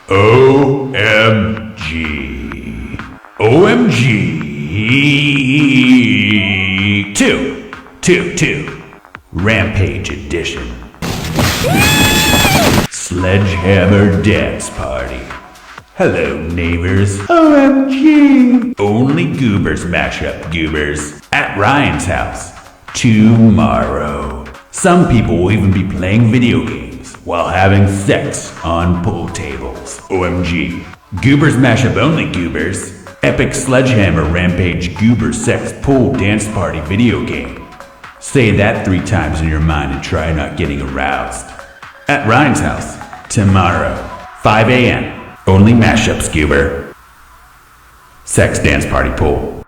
OMG. OMG. 2. Rampage Edition. Sledgehammer Dance Party. Hello, neighbors. OMG. Only goobers mash up goobers at Ryan's house tomorrow. Some people will even be playing video games while having sex on pool tables. OMG. Goobers mash up only goobers. Epic Sledgehammer Rampage Goober Sex Pool Dance Party video game. Say that 3 times in your mind and try not getting aroused. At Ryan's house tomorrow, 5 a.m. Only mashups, goober. Sex dance party pool.